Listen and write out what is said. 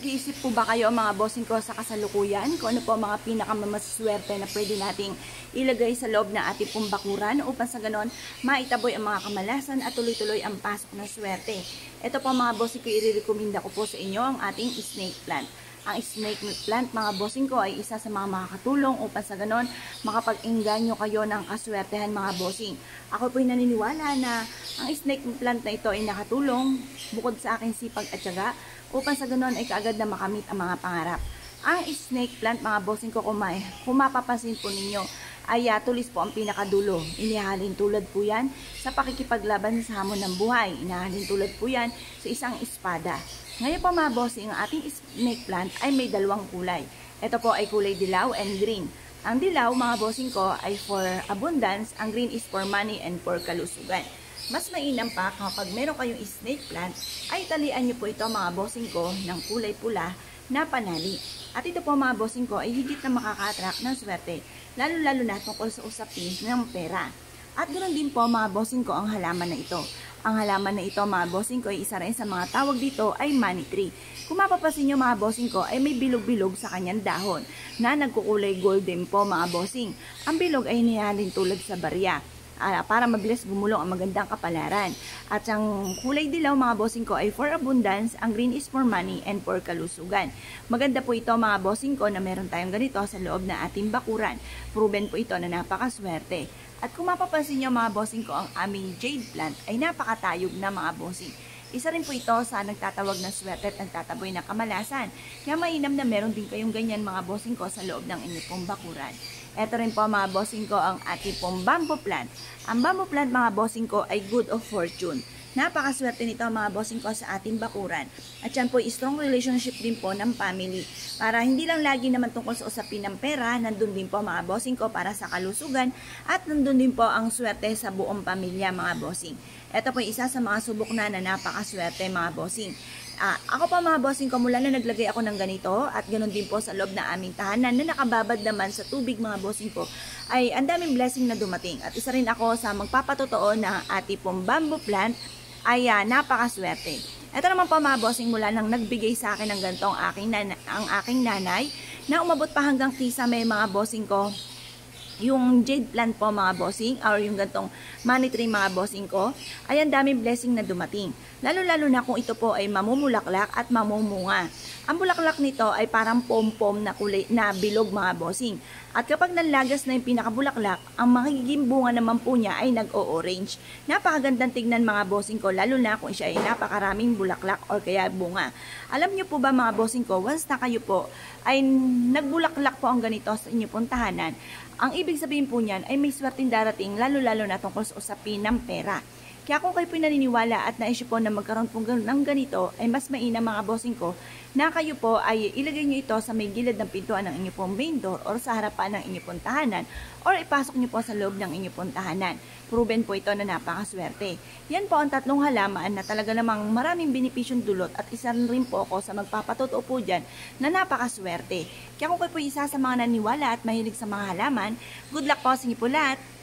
Nag-iisip po ba kayo mga bossing ko sa kasalukuyan kung ano po mga pinakamaswerte na pwede nating ilagay sa loob ng ating pong bakuran upang sa ganon maitaboy ang mga kamalasan at tuloy-tuloy ang pasok ng swerte. Ito po mga bossing ko, i-recommenda ko po sa inyo ang ating snake plant. Ang snake plant mga bossing ko ay isa sa mga makakatulong upang sa ganon makapag-engganyo kayo ng kaswertehan mga bossing. Ako po'y naniniwala na ang snake plant na ito ay nakatulong bukod sa aking sipag at tiyaga upang sa ganon ay kaagad na makamit ang mga pangarap. Ang snake plant mga bossing ko, kung mapapansin po ninyo, ay tulis po ang pinakadulo. Inihalin tulad po yan sa pakikipaglaban sa hamon ng buhay. Inihalin tulad po yan sa isang espada. Ngayon po mga bossing, ang ating snake plant ay may dalawang kulay. Ito po ay kulay dilaw and green. Ang dilaw mga bossing ko ay for abundance, ang green is for money and for kalusugan. Mas mainam pa kapag meron kayong snake plant, ay talian nyo po ito mga bossing ko ng kulay pula na panali. At ito po mga bossing ko ay higit na makaka-attract ng swerte, lalo-lalo na tungkol sa usapin ng pera. At ganoon din po mga bossing ko ang halaman na ito. Ang halaman na ito mga bossing ko ay isa rin sa mga tawag dito ay money tree. Kung mapapansin nyo mga bossing ko ay may bilog-bilog sa kanyang dahon na nagkukulay golden po mga bossing. Ang bilog ay nihalin tulad sa barya para mabilis bumulong ang magandang kapalaran. At ang kulay dilaw mga bossing ko ay for abundance, ang green is for money and for kalusugan. Maganda po ito mga bossing ko na meron tayong ganito sa loob na ating bakuran. Proven po ito na napakaswerte. At kung mapapansin nyo mga bossing ko, ang aming jade plant ay napakatayog na mga bossing. Isa rin po ito sa nagtatawag na swerte at nagtataboy ng kamalasan. Kaya mainam na meron din kayong ganyan mga bossing ko sa loob ng inyong pong bakuran. Ito rin po mga bossing ko ang ating pong bamboo plant. Ang bamboo plant mga bossing ko ay good of fortune. Napakaswerte nito mga bossing ko sa ating bakuran. At yan po strong relationship din po ng family. Para hindi lang lagi naman tungkol sa usapin ng pera, nandun din po mga bossing ko para sa kalusugan at nandun din po ang swerte sa buong pamilya mga bossing. Ito po isa sa mga subok na napakaswerte mga bossing. Ako pa mga bossing ko, mula na naglagay ako ng ganito at ganoon din po sa loob ng aming tahanan na nakababad naman sa tubig mga bossing ko, ay ang daming blessing na dumating. At isa rin ako sa magpapatotoo na ating pong bamboo plant ay napakaswerte. Ito naman po mga bossing, mula nang nagbigay sa akin ng ganito ang aking nanay na umabot pa hanggang kisame mga bossing ko. Yung jade plant po mga bossing or yung gantong money tree mga bossing ko ay ang daming blessing na dumating. Lalo-lalo na kung ito po ay mamumulaklak at mamumunga. Ang bulaklak nito ay parang pom-pom na kulay na bilog mga bossing. At kapag nanlagas na yung pinakabulaklak, ang magiging bunga naman po niya ay nag-o-orange. Napakagandang tignan mga bossing ko, lalo na kung siya ay napakaraming bulaklak or kaya bunga. Alam niyo po ba mga bossing ko, once na kayo po ay nagbulaklak po ang ganito sa inyong pong tahanan, ang ibig sabihin po niyan ay may swerteng darating, lalo-lalo na tungkol sa usapin ng pera. Kaya kung kayo po naniniwala at naisip po na magkaroon po ng ganito, ay mas mainam mga bossing ko na kayo po ay ilagay nyo ito sa may gilid ng pintuan ng inyong pong main door or sa harapan ng inyong pong tahanan or ipasok nyo po sa loob ng inyong pong tahanan. Proven po ito na napakaswerte. Yan po ang tatlong halaman na talaga namang maraming benepisyong dulot at isa rin po ako sa magpapatotoo po dyan na napakaswerte. Kaya kung kayo po isa sa mga naniwala at mahilig sa mga halaman, good luck po sa inyo po lahat!